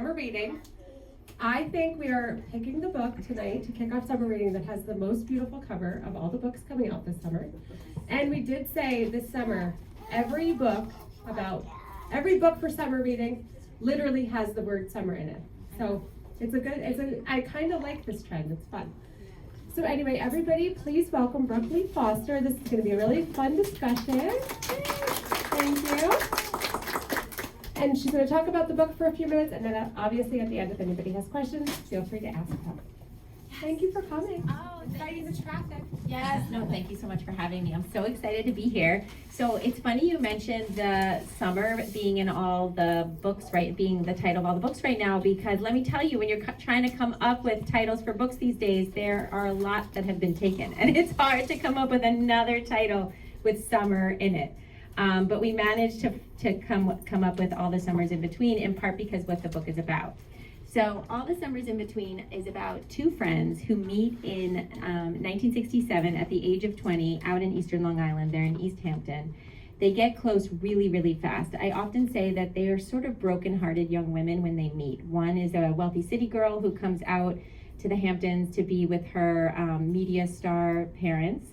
summer reading. I think we are picking the book tonight to kick off summer reading that has the most beautiful cover of all the books coming out this summer. And we did say this summer, every book for summer reading literally has the word summer in it. So I kind of like this trend, it's fun. So anyway, everybody, please welcome Brooke Lea Foster. This is going to be a really fun discussion. Thank you. And she's going to talk about the book for a few minutes, and then obviously at the end, if anybody has questions, feel free to ask them. Thank you for coming. Oh, Fighting the traffic. yes. No, thank you so much for having me. I'm so excited to be here. So it's funny you mentioned the summer being in all the books, right? Being the title of all the books right now, because let me tell you, when you're trying to come up with titles for books these days, there are a lot that have been taken, and it's hard to come up with another title with summer in it. But we managed to come up with All the Summers in Between, in part because what the book is about. So All the Summers in Between is about two friends who meet in 1967 at the age of 20 out in Eastern Long Island. They're in East Hampton. They get close really, really fast. I often say that they are sort of broken-hearted young women when they meet. One is a wealthy city girl who comes out to the Hamptons to be with her media star parents,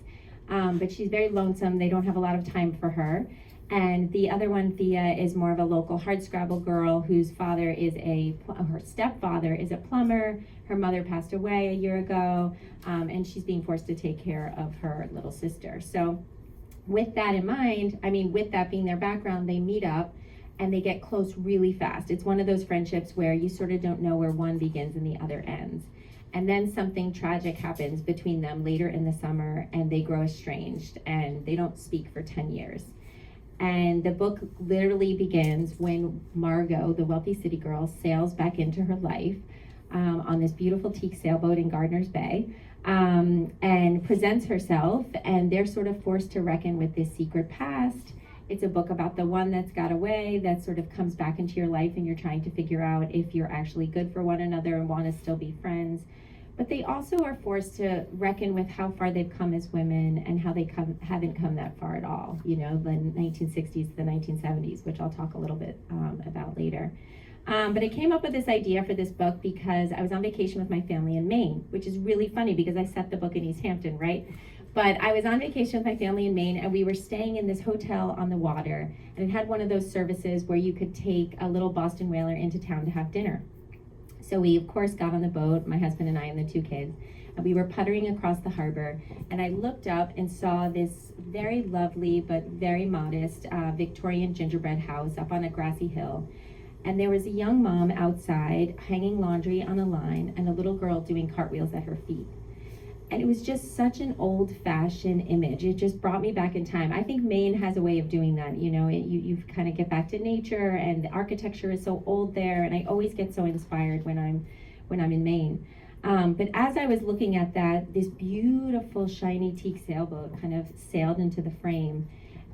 but she's very lonesome. They don't have a lot of time for her. And the other one, Thea, is more of a local hardscrabble girl whose father is her stepfather is a plumber. Her mother passed away a year ago, and she's being forced to take care of her little sister. So with that in mind, with that being their background, they meet up and they get close really fast. It's one of those friendships where you sort of don't know where one begins and the other ends. And then something tragic happens between them later in the summer, and they grow estranged, and they don't speak for 10 years. And the book literally begins when Margot, the wealthy city girl, sails back into her life on this beautiful teak sailboat in Gardner's Bay, and presents herself, and they're sort of forced to reckon with this secret past. It's a book about the one that's got away, that sort of comes back into your life, and you're trying to figure out if you're actually good for one another and want to still be friends. But they also are forced to reckon with how far they've come as women and how they haven't come that far at all, the 1960s to the 1970s, which I'll talk a little bit about later. But I came up with this idea for this book because I was on vacation with my family in Maine, which is really funny because I set the book in East Hampton, right? But I was on vacation with my family in Maine, and we were staying in this hotel on the water, and it had one of those services where you could take a little Boston whaler into town to have dinner. So we, of course, got on the boat, my husband and I and the two kids, and we were puttering across the harbor, and I looked up and saw this very lovely but very modest Victorian gingerbread house up on a grassy hill. And there was a young mom outside hanging laundry on a line and a little girl doing cartwheels at her feet. And it was just such an old-fashioned image. It just brought me back in time. I think Maine has a way of doing that. You kind of get back to nature, and the architecture is so old there. And I always get so inspired when I'm in Maine. But as I was looking at that, this beautiful shiny teak sailboat kind of sailed into the frame,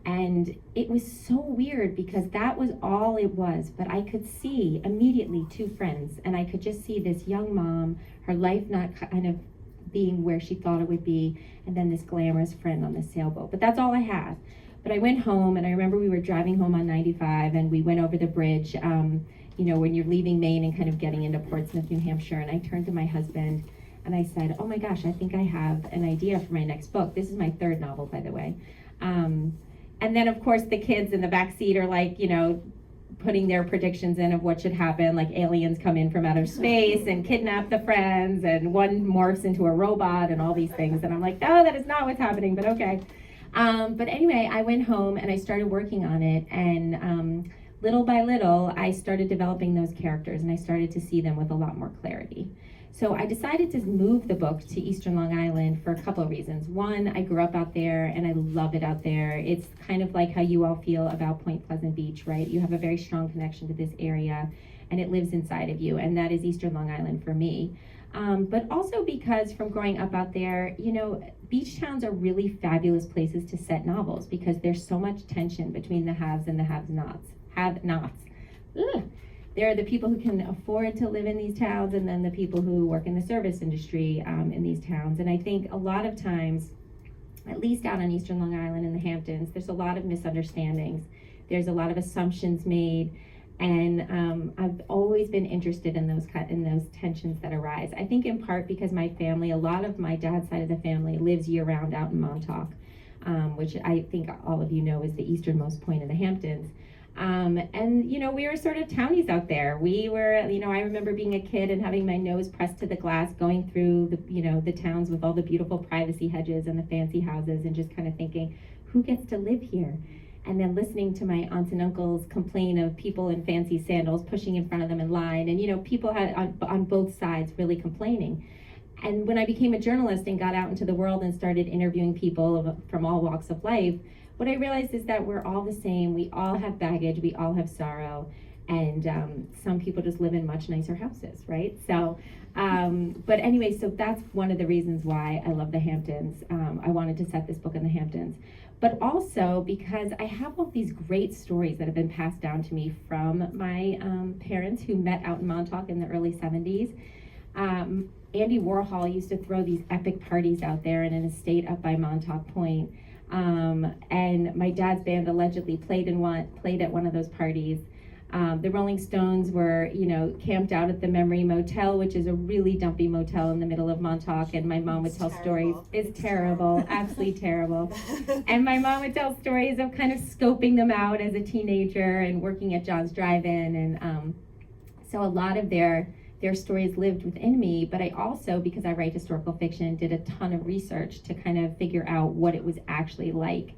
and it was so weird because that was all it was. But I could see immediately two friends, and I could just see this young mom, her life not kind of being where she thought it would be, and then this glamorous friend on the sailboat. But that's all I had. But I went home, and I remember we were driving home on 95, and we went over the bridge, when you're leaving Maine and kind of getting into Portsmouth, New Hampshire, and I turned to my husband, and I said, oh my gosh, I think I have an idea for my next book. This is my third novel, by the way. And then, of course, the kids in the back seat are like, putting their predictions in of what should happen, like aliens come in from outer space and kidnap the friends, and one morphs into a robot and all these things. And I'm like, no, that is not what's happening, but okay. But anyway, I went home and I started working on it, and little by little, I started developing those characters, and I started to see them with a lot more clarity. So I decided to move the book to Eastern Long Island for a couple of reasons. One, I grew up out there and I love it out there. It's kind of like how you all feel about Point Pleasant Beach, right? You have a very strong connection to this area, and it lives inside of you, and that is Eastern Long Island for me. But also because from growing up out there, beach towns are really fabulous places to set novels because there's so much tension between the haves and the have-nots. Ugh. There are the people who can afford to live in these towns, and then the people who work in the service industry in these towns. And I think a lot of times, at least out on Eastern Long Island in the Hamptons, there's a lot of misunderstandings. There's a lot of assumptions made, And I've always been interested in those tensions that arise. I think in part because my family, a lot of my dad's side of the family lives year round out in Montauk, which I think all of you know is the easternmost point of the Hamptons. And we were sort of townies out there. We were, I remember being a kid and having my nose pressed to the glass, going through the towns with all the beautiful privacy hedges and the fancy houses, and just kind of thinking, who gets to live here? And then listening to my aunts and uncles complain of people in fancy sandals pushing in front of them in line, and people had on both sides really complaining. And when I became a journalist and got out into the world and started interviewing people from all walks of life, what I realized is that we're all the same. We all have baggage, we all have sorrow, and some people just live in much nicer houses, right? So, but anyway, so that's one of the reasons why I love the Hamptons. I wanted to set this book in the Hamptons. But also because I have all these great stories that have been passed down to me from my parents who met out in Montauk in the early 70s. Andy Warhol used to throw these epic parties out there in an estate up by Montauk Point. And my dad's band allegedly played at one of those parties. The Rolling Stones were, camped out at the Memory Motel, which is a really dumpy motel in the middle of Montauk, and my mom would tell stories. It's terrible, absolutely terrible. And my mom would tell stories of kind of scoping them out as a teenager and working at John's Drive-In, and so a lot of their stories lived within me. But I also, because I write historical fiction, did a ton of research to kind of figure out what it was actually like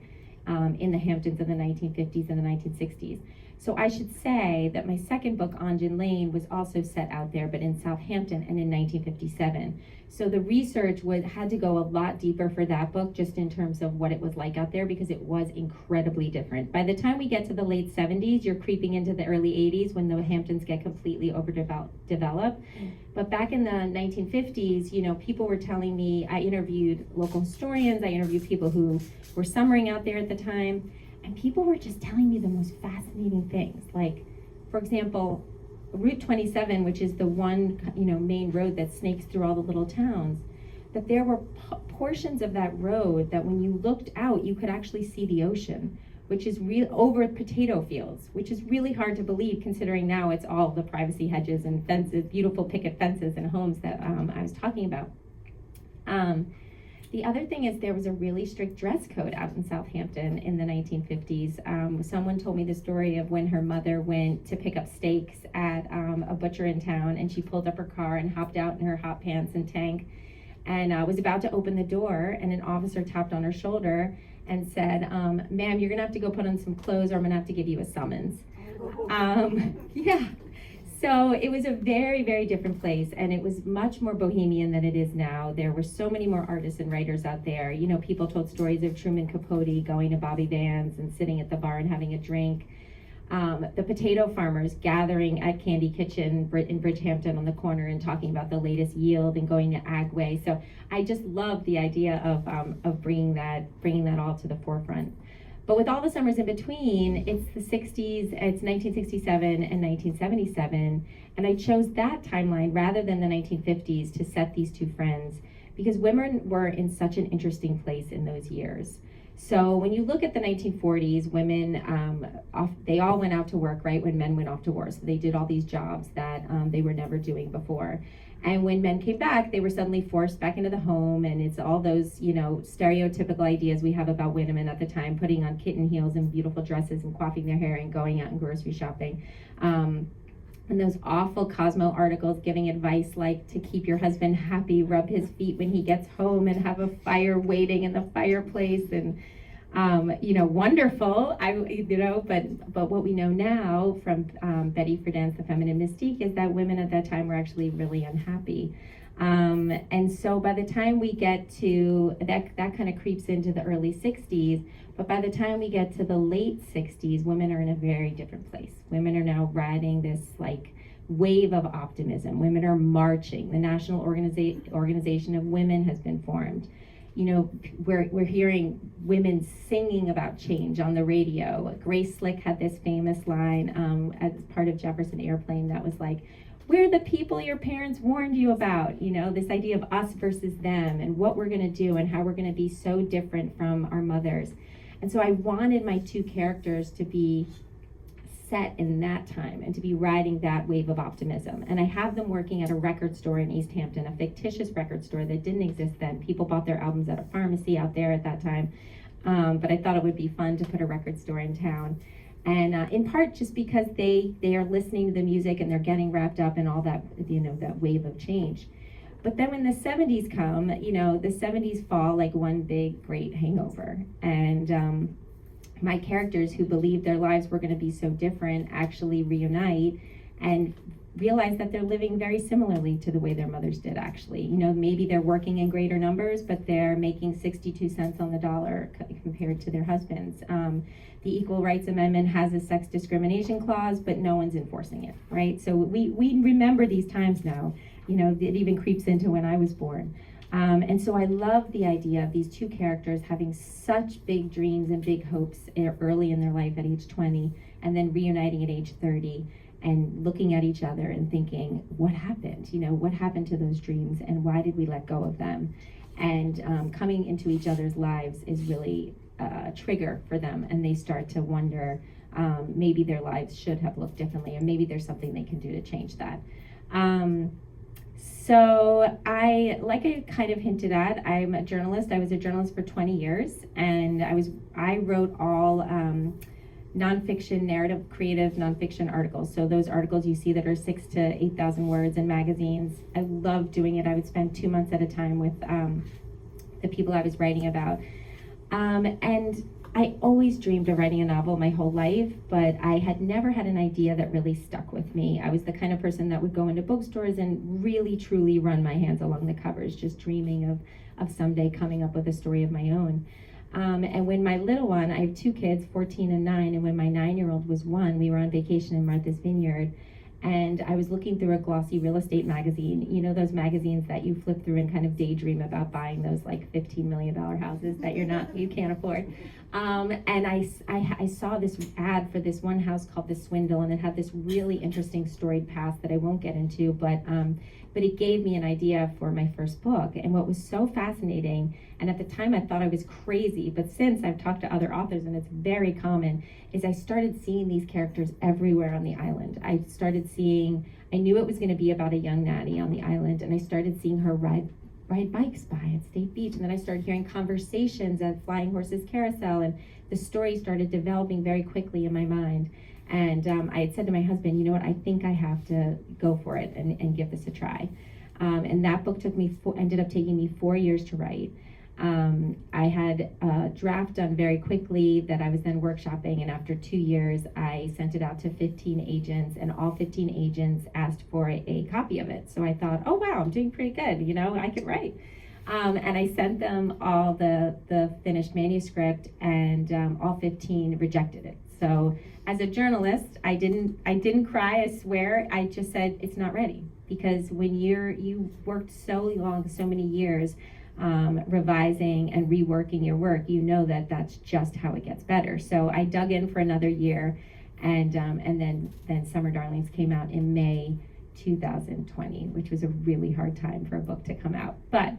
in the Hamptons in the 1950s and the 1960s. So I should say that my second book, Onjin Lane, was also set out there, but in Southampton and in 1957. So the research had to go a lot deeper for that book, just in terms of what it was like out there, because it was incredibly different. By the time we get to the late 70s, you're creeping into the early 80s when the Hamptons get completely overdeveloped. But back in the 1950s, people were telling me, I interviewed local historians, I interviewed people who were summering out there at the time, and people were just telling me the most fascinating things. Like, for example, Route 27, which is the one, main road that snakes through all the little towns, that there were portions of that road that when you looked out, you could actually see the ocean, which is over potato fields, which is really hard to believe considering now it's all the privacy hedges and fences, beautiful picket fences and homes that I was talking about. The other thing is there was a really strict dress code out in Southampton in the 1950s. Someone told me the story of when her mother went to pick up steaks at a butcher in town, and she pulled up her car and hopped out in her hot pants and tank, and was about to open the door, and an officer tapped on her shoulder and said, ma'am, you're gonna have to go put on some clothes or I'm gonna have to give you a summons. Yeah. So it was a very, very different place, and it was much more bohemian than it is now. There were so many more artists and writers out there. People told stories of Truman Capote going to Bobby Van's and sitting at the bar and having a drink. The potato farmers gathering at Candy Kitchen in Bridgehampton on the corner and talking about the latest yield and going to Agway. So I just love the idea of bringing that all to the forefront. But with all the summers in between, it's the 60s, it's 1967 and 1977, and I chose that timeline rather than the 1950s to set these two friends, because women were in such an interesting place in those years. So when you look at the 1940s, women, they all went out to work, right, when men went off to war. So they did all these jobs that they were never doing before. And when men came back, they were suddenly forced back into the home, and it's all those, stereotypical ideas we have about women at the time, putting on kitten heels and beautiful dresses and coiffing their hair and going out and grocery shopping. And those awful Cosmo articles giving advice like to keep your husband happy, rub his feet when he gets home, and have a fire waiting in the fireplace, and wonderful. But what we know now from Betty Friedan's The Feminine Mystique is that women at that time were actually really unhappy. And so by the time we get to, that kind of creeps into the early 60s, but by the time we get to the late 60s, women are in a very different place. Women are now riding this wave of optimism. Women are marching. The National Organization of Women has been formed. We're hearing women singing about change on the radio. Grace Slick had this famous line as part of Jefferson Airplane that was like, we're the people your parents warned you about, this idea of us versus them and what we're gonna do and how we're gonna be so different from our mothers. And so I wanted my two characters to be set in that time and to be riding that wave of optimism. And I have them working at a record store in East Hampton, a fictitious record store that didn't exist then. People bought their albums at a pharmacy out there at that time. But I thought it would be fun to put a record store in town. And in part just because they are listening to the music and they're getting wrapped up in all that, that wave of change. But then when the 70s come, the 70s fall like one big, great hangover. And my characters who believed their lives were going to be so different actually reunite and realize that they're living very similarly to the way their mothers did, actually. Maybe they're working in greater numbers, but they're making 62 cents on the dollar compared to their husbands. The Equal Rights Amendment has a sex discrimination clause, but no one's enforcing it, right? So we remember these times now. It even creeps into when I was born. And so I love the idea of these two characters having such big dreams and big hopes early in their life at age 20, and then reuniting at age 30 and looking at each other and thinking, what happened? What happened to those dreams and why did we let go of them? And coming into each other's lives is really a trigger for them, and they start to wonder maybe their lives should have looked differently, and maybe there's something they can do to change that. So like I kind of hinted at, I'm a journalist. I was a journalist for 20 years, and I wrote all nonfiction, narrative, creative nonfiction articles. So those articles you see that are 6,000 to 8,000 words in magazines. I loved doing it. I would spend 2 months at a time with the people I was writing about. And I always dreamed of writing a novel my whole life, but I had never had an idea that really stuck with me. I was the kind of person that would go into bookstores and really, truly run my hands along the covers, just dreaming of someday coming up with a story of my own. And when my little one, I have 2 kids, 14 and 9, and when my 9-year-old was 1, we were on vacation in Martha's Vineyard, and I was looking through a glossy real estate magazine, those magazines that you flip through and kind of daydream about buying those like $15 million houses that you can't afford. And I saw this ad for this one house called The Swindle, and it had this really interesting storied past that I won't get into, but it gave me an idea for my first book. And what was so fascinating, and at the time I thought I was crazy, but since I've talked to other authors and it's very common, is I started seeing these characters everywhere on the island. I knew it was going to be about a young nanny on the island, and I started seeing her ride bikes by at State Beach, and then I started hearing conversations at Flying Horses Carousel, and the story started developing very quickly in my mind. And I had said to my husband, you know what, I think I have to go for it and give this a try. And that book ended up taking me 4 years to write. I had a draft done very quickly that I was then workshopping, and after 2 years, I sent it out to 15 agents, and all 15 agents asked for a copy of it. So I thought, oh wow, I'm doing pretty good, I could write. And I sent them all the finished manuscript, and all 15 rejected it. So as a journalist, I didn't cry, I swear. I just said, it's not ready. Because when you worked so long, so many years, revising and reworking your work, that's just how it gets better. So I dug in for another year, and then Summer Darlings came out in May 2020, which was a really hard time for a book to come out. But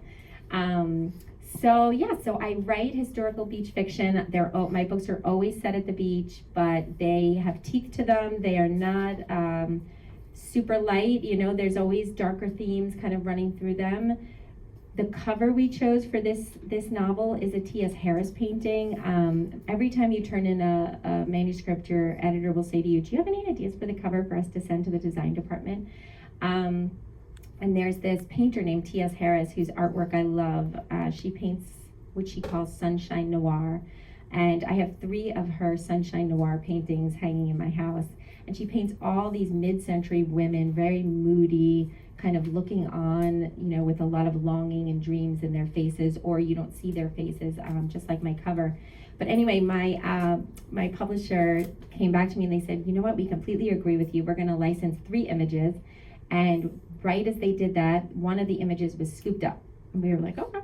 so I write historical beach fiction. My books are always set at the beach, but they have teeth to them. They are not super light. There's always darker themes kind of running through them. The cover we chose for this novel is a T.S. Harris painting. Every time you turn in a manuscript, your editor will say to you, do you have any ideas for the cover for us to send to the design department? And there's this painter named T.S. Harris, whose artwork I love. She paints what she calls sunshine noir. And I have 3 of her sunshine noir paintings hanging in my house. And she paints all these mid-century women, very moody, kind of looking on, with a lot of longing and dreams in their faces, or you don't see their faces, just like my cover. But anyway, my publisher came back to me and they said, you know what, we completely agree with you. We're going to license 3 images. And right as they did that, one of the images was scooped up. And we were like, okay.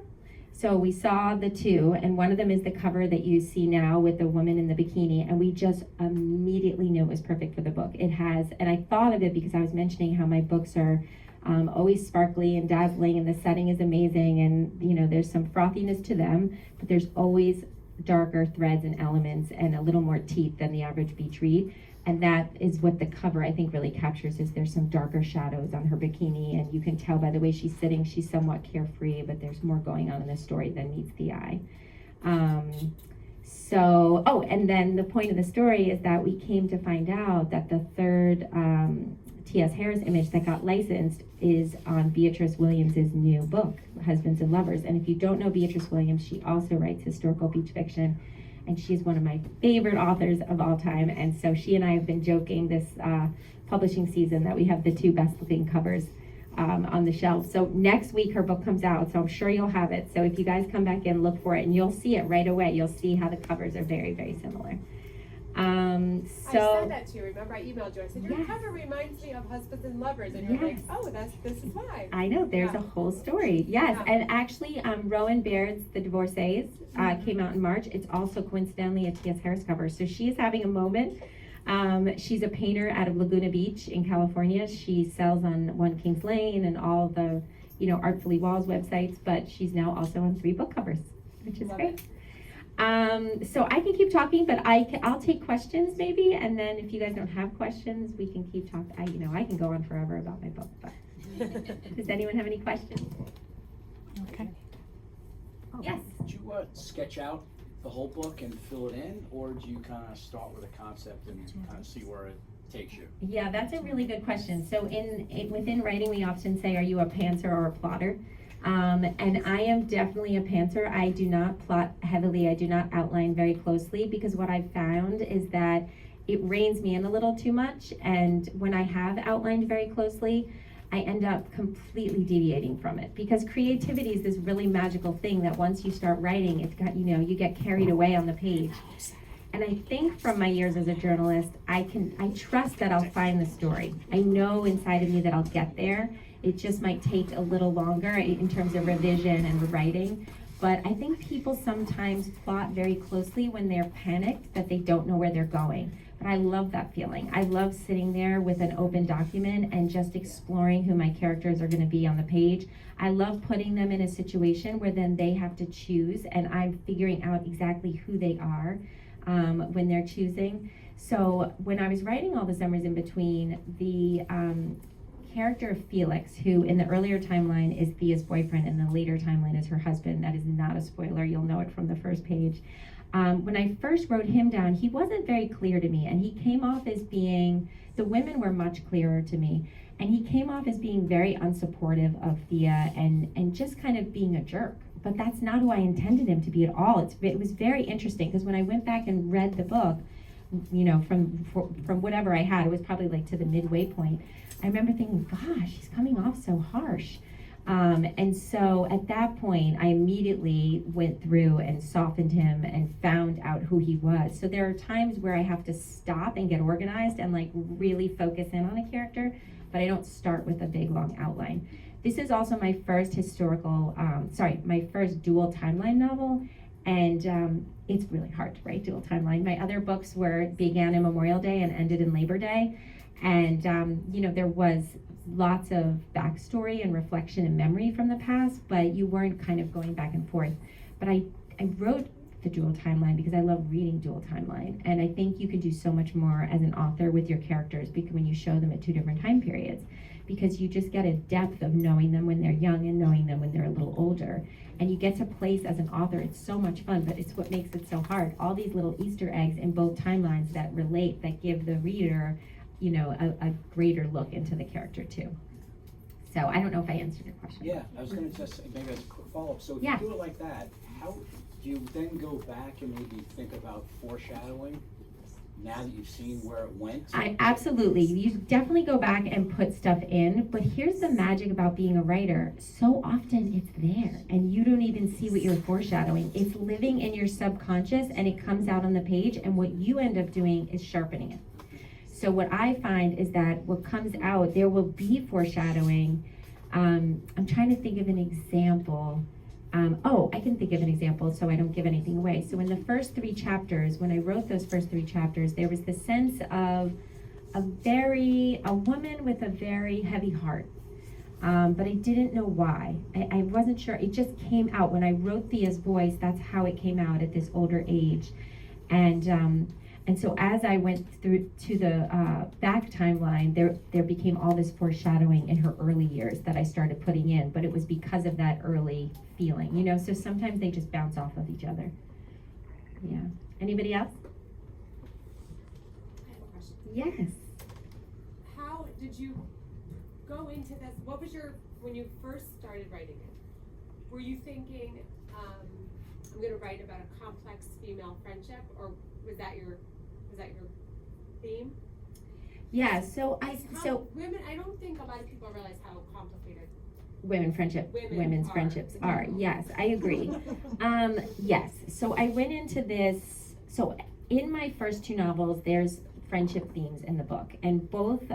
So we saw the 2, and one of them is the cover that you see now with the woman in the bikini, and we just immediately knew it was perfect for the book. It has, and I thought of it because I was mentioning how my books are always sparkly and dazzling, and the setting is amazing, and there's some frothiness to them, but there's always darker threads and elements and a little more teeth than the average beach read. And that is what the cover, I think, really captures, is there's some darker shadows on her bikini, and you can tell by the way she's sitting, she's somewhat carefree, but there's more going on in this story than meets the eye. And then the point of the story is that we came to find out that the third T.S. Harris image that got licensed is on Beatrice Williams's new book, Husbands and Lovers. And if you don't know Beatrice Williams, she also writes historical beach fiction, and she's one of my favorite authors of all time. And so she and I have been joking this publishing season that we have the two best looking covers on the shelf. So next week her book comes out, so I'm sure you'll have it. So if you guys come back in, look for it, and you'll see it right away. You'll see how the covers are very, very similar. I said that to you, remember? I emailed you. I said, your cover reminds me of Husbands and Lovers. And you're like, oh, this is why. I know, there's a whole story. Yes, and actually Rowan Baird's The Divorcees came out in March. It's also coincidentally a T.S. Harris cover. So she is having a moment. She's a painter out of Laguna Beach in California. She sells on One Kings Lane and all the, Artfully Walls websites, but she's now also on 3 book covers, which is great. So I can keep talking, but I'll take questions maybe, and then if you guys don't have questions, we can keep talking. I can go on forever about my book, but does anyone have any questions? Okay. Yes. Did you sketch out the whole book and fill it in, or do you kind of start with a concept and kind of see where it takes you? Yeah, that's a really good question. So within writing, we often say, are you a pantser or a plotter? And I am definitely a pantser. I do not plot heavily. I do not outline very closely, because what I've found is that it reins me in a little too much. And when I have outlined very closely, I end up completely deviating from it, because creativity is this really magical thing that once you start writing, it's got, you get carried away on the page. And I think from my years as a journalist, I trust that I'll find the story. I know inside of me that I'll get there. It just might take a little longer in terms of revision and rewriting. But I think people sometimes plot very closely when they're panicked that they don't know where they're going. But I love that feeling. I love sitting there with an open document and just exploring who my characters are going to be on the page. I love putting them in a situation where then they have to choose, and I'm figuring out exactly who they are when they're choosing. So when I was writing all the summers in between, the character of Felix, who in the earlier timeline is Thea's boyfriend and the later timeline is her husband. That is not a spoiler, you'll know it from the first page. When I first wrote him down, he wasn't very clear to me, and he came off as being, the women were much clearer to me, and he came off as being very unsupportive of Thea and just kind of being a jerk. But that's not who I intended him to be at all. It was very interesting, because when I went back and read the book, from whatever I had, it was probably like to the midway point, I remember thinking, gosh, he's coming off so harsh. And so at that point, I immediately went through and softened him and found out who he was. So there are times where I have to stop and get organized and like really focus in on a character, but I don't start with a big long outline. This is also my first my first dual timeline novel. And it's really hard to write dual timeline. My other books began in Memorial Day and ended in Labor Day. And, there was lots of backstory and reflection and memory from the past, but you weren't kind of going back and forth. But I wrote the dual timeline because I love reading dual timeline. And I think you can do so much more as an author with your characters when you show them at 2 different time periods, because you just get a depth of knowing them when they're young and knowing them when they're a little older. And you get to place as an author, it's so much fun, but it's what makes it so hard. All these little Easter eggs in both timelines that relate, that give the reader a greater look into the character too. So I don't know if I answered your question. Yeah, I was going to just maybe as a quick follow-up. So if you do it like that, how do you then go back and maybe think about foreshadowing now that you've seen where it went? Absolutely. You definitely go back and put stuff in, but here's the magic about being a writer. So often it's there and you don't even see what you're foreshadowing. It's living in your subconscious and it comes out on the page, and what you end up doing is sharpening it. So what I find is that what comes out, there will be foreshadowing. I'm trying to think of an example. I can think of an example so I don't give anything away. So in the first 3 chapters, when I wrote those first 3 chapters, there was the sense of a woman with a very heavy heart. But I didn't know why. I wasn't sure. It just came out. When I wrote Thea's voice, that's how it came out at this older age. And And so as I went through to the back timeline, there became all this foreshadowing in her early years that I started putting in, but it was because of that early feeling, you know, so sometimes they just bounce off of each other. Yeah. Anybody else? I have a question. Yes. How did you go into this? What was when you first started writing it? Were you thinking, I'm going to write about a complex female friendship, or was that your theme? Yeah, so Women, I don't think a lot of people realize how complicated women's friendships are. Yes, I agree. Yes, so I went into this, so in my first two novels, there's friendship themes in the book, and both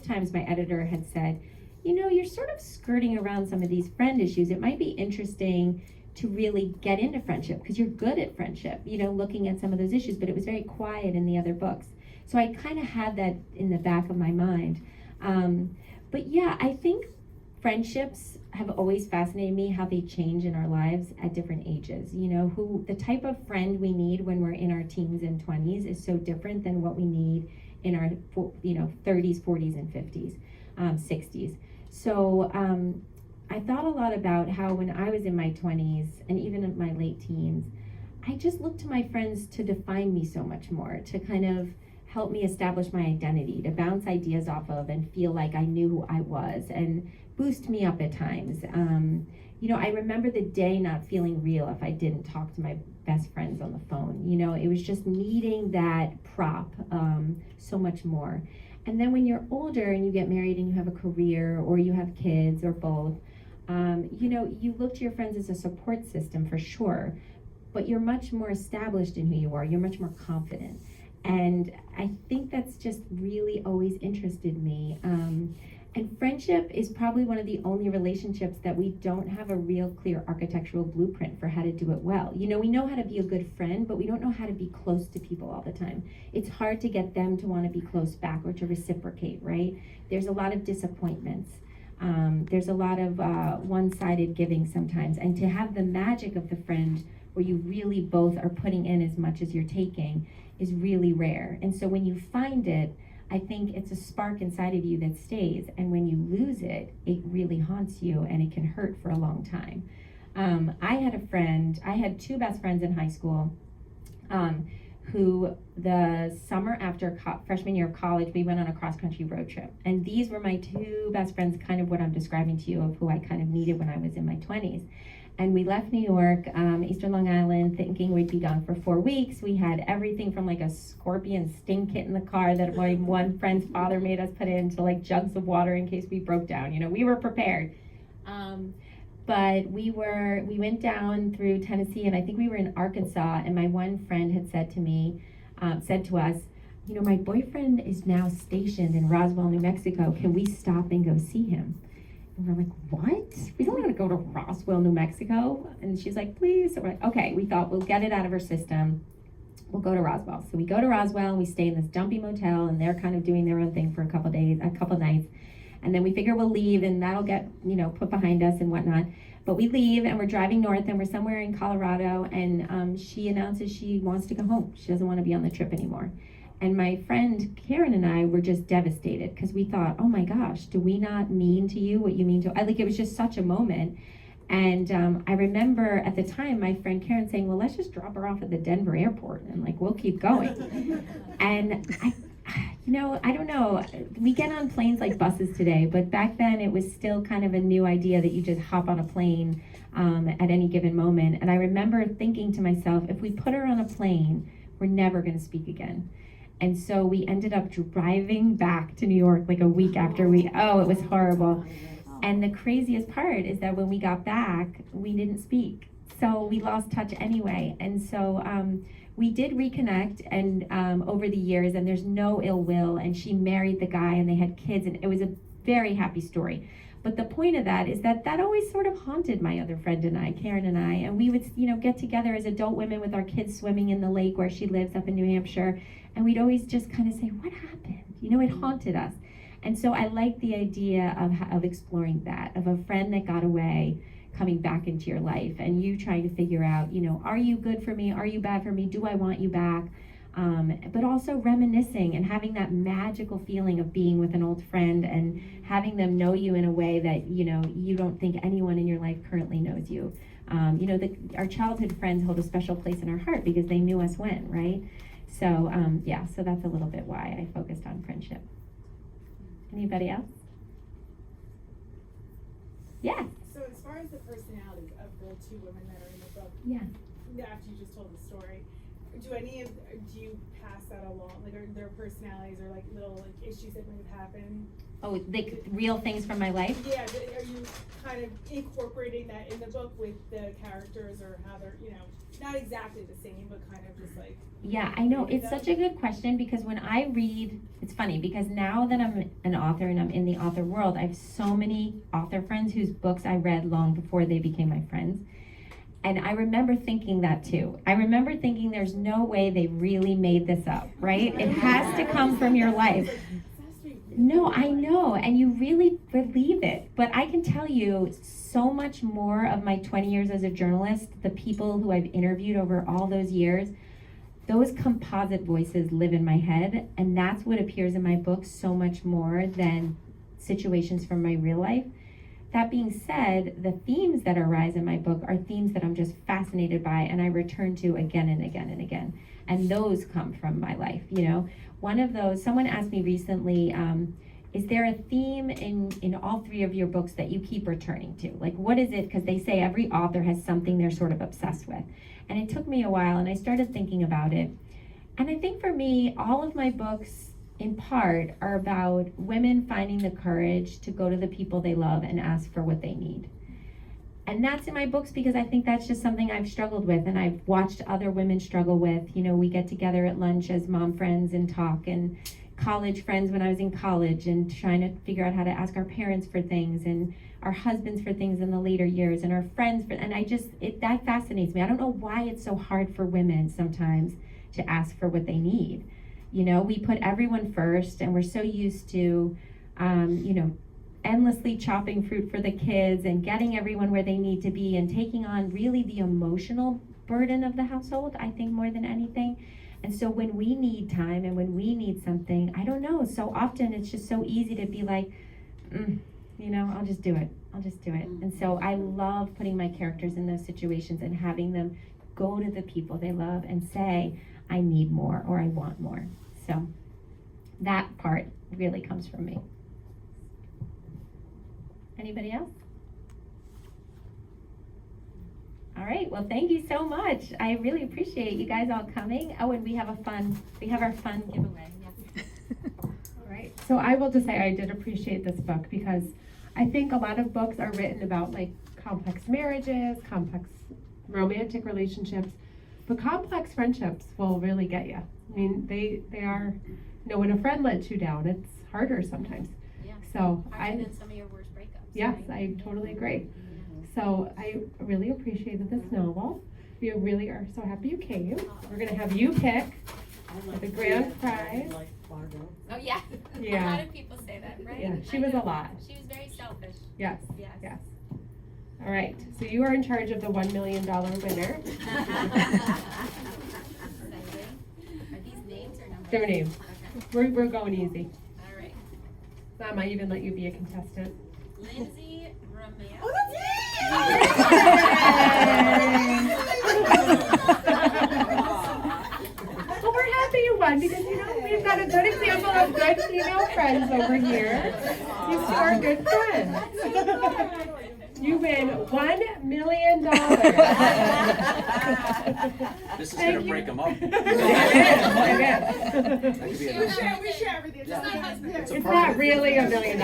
times my editor had said, you know, you're sort of skirting around some of these friend issues. It might be interesting to really get into friendship because you're good at friendship, you know, looking at some of those issues, but it was very quiet in the other books. So I kind of had that in the back of my mind. But yeah, I think friendships have always fascinated me, how they change in our lives at different ages. You know, the type of friend we need when we're in our teens and 20s is so different than what we need in our, 30s, 40s, and 50s, 60s. So I thought a lot about how when I was in my 20s and even in my late teens, I just looked to my friends to define me so much more, to kind of help me establish my identity, to bounce ideas off of and feel like I knew who I was and boost me up at times. I remember the day not feeling real if I didn't talk to my best friends on the phone. You know, it was just needing that prop so much more. And then when you're older and you get married and you have a career or you have kids or both, you look to your friends as a support system for sure, but you're much more established in who you are. You're much more confident. And I think that's just really always interested me. And friendship is probably one of the only relationships that we don't have a real clear architectural blueprint for how to do it well. You know, we know how to be a good friend, but we don't know how to be close to people all the time. It's hard to get them to want to be close back or to reciprocate, right? There's a lot of disappointments. There's a lot of one-sided giving sometimes. And to have the magic of the friend where you really both are putting in as much as you're taking is really rare. And so when you find it, I think it's a spark inside of you that stays, and when you lose it, it really haunts you and it can hurt for a long time. I had two best friends in high school who the summer after freshman year of college, we went on a cross-country road trip. And these were my two best friends, kind of what I'm describing to you of who I kind of needed when I was in my 20s. And we left New York, Eastern Long Island, thinking we'd be gone for 4 weeks. We had everything from like a scorpion sting kit in the car that my one friend's father made us put in to like jugs of water in case we broke down. You know, we were prepared. But we went down through Tennessee, and I think we were in Arkansas, and my one friend had said to us, you know, my boyfriend is now stationed in Roswell, New Mexico. Can we stop and go see him? And we're like, what? We don't want to go to Roswell, New Mexico. And she's like, please. So we're like, okay, we thought we'll get it out of her system. We'll go to Roswell. So we go to Roswell and we stay in this dumpy motel, and they're kind of doing their own thing for a couple nights. And then we figure we'll leave and that'll get, put behind us and whatnot. But we leave and we're driving north and we're somewhere in Colorado, and she announces she wants to go home. She doesn't want to be on the trip anymore. And my friend Karen and I were just devastated because we thought, oh my gosh, do we not mean to you what you mean to us? Like, it was just such a moment. And I remember at the time my friend Karen saying, well, let's just drop her off at the Denver airport and like, we'll keep going. And I don't know, we get on planes like buses today, but back then it was still kind of a new idea that you just hop on a plane at any given moment. And I remember thinking to myself, if we put her on a plane, we're never going to speak again. And so we ended up driving back to New York like a week after it was horrible. And the craziest part is that when we got back, we didn't speak. So we lost touch anyway. And so we did reconnect and over the years, and there's no ill will, and she married the guy and they had kids, and it was a very happy story. But the point of that is that always sort of haunted my other friend and I, Karen and I, and we would, get together as adult women with our kids swimming in the lake where she lives up in New Hampshire, and we'd always just kind of say, what happened? It haunted us. And so I like the idea of exploring that, of a friend that got away coming back into your life and you trying to figure out, are you good for me? Are you bad for me? Do I want you back? but also reminiscing and having that magical feeling of being with an old friend and having them know you in a way that, you know, you don't think anyone in your life currently knows you. You know, our childhood friends hold a special place in our heart because they knew us when, right? So, yeah, so that's a little bit why I focused on friendship. Anybody else? Yeah. So as far as the personalities of the two women that are in the book, Yeah. after you just told the story, do you pass that along? Like, are their personalities or like little like issues that might have happened? Oh, like real things from my life? Yeah, are you kind of incorporating that in the book with the characters, or how they're, you know, not exactly the same, but kind of just like. Yeah, I know. It's such a good question because when I read, it's funny because now that I'm an author and I'm in the author world, I have so many author friends whose books I read long before they became my friends. And I remember thinking that too. I remember thinking there's no way they really made this up, right? It has to come from your life. No, I know, and you really believe it. But I can tell you so much more of my 20 years as a journalist, the people who I've interviewed over all those years, those composite voices live in my head, and that's what appears in my book so much more than situations from my real life. That being said, the themes that arise in my book are themes that I'm just fascinated by and I return to again and again and again. And those come from my life, you know. One of those, someone asked me recently, is there a theme in all three of your books that you keep returning to? Like, what is it? Because they say every author has something they're sort of obsessed with. And it took me a while and I started thinking about it. And I think for me, all of my books in part are about women finding the courage to go to the people they love and ask for what they need. And that's in my books because I think that's just something I've struggled with and I've watched other women struggle with. You know, we get together at lunch as mom friends and talk, and college friends when I was in college and trying to figure out how to ask our parents for things and our husbands for things in the later years and our friends for, and that fascinates me. I don't know why it's so hard for women sometimes to ask for what they need. You know, we put everyone first and we're so used to, you know, endlessly chopping fruit for the kids and getting everyone where they need to be and taking on really the emotional burden of the household, I think, more than anything. And so when we need time and when we need something, I don't know, so often it's just so easy to be like, you know, I'll just do it. And so I love putting my characters in those situations and having them go to the people they love and say, I need more or I want more. So that part really comes from me. Anybody else? All right, well, thank you so much. I really appreciate you guys all coming. Oh, and we have our fun giveaway. Yeah. All right, so I will just say I did appreciate this book because I think a lot of books are written about like complex marriages, complex romantic relationships, but complex friendships will really get you. I mean, they are, you know, when a friend lets you down, it's harder sometimes. Yeah. So Harder than some of your worst breakups. yes, right? I totally agree. So I really appreciated this novel. We really are so happy you came. We're gonna have you pick the grand prize. Oh, yeah. Yeah. A lot of people say that, right? Yeah, she I was a know. lot. She was very selfish. Yes, Yes. yes. All right, so you are in charge of the $1 million winner. Exciting. Are these names or numbers? Their names. Okay. We're going easy. All right. I might even let you be a contestant. Lindsay Romeo. Oh, that's it! Well, we're happy you won because, you know, we've got a good example of good female friends over here. These two are good friends. You win $1 million. This is gonna break them up. It is. We share everything. Yeah. It's not husband. It's a It's not really $1 million.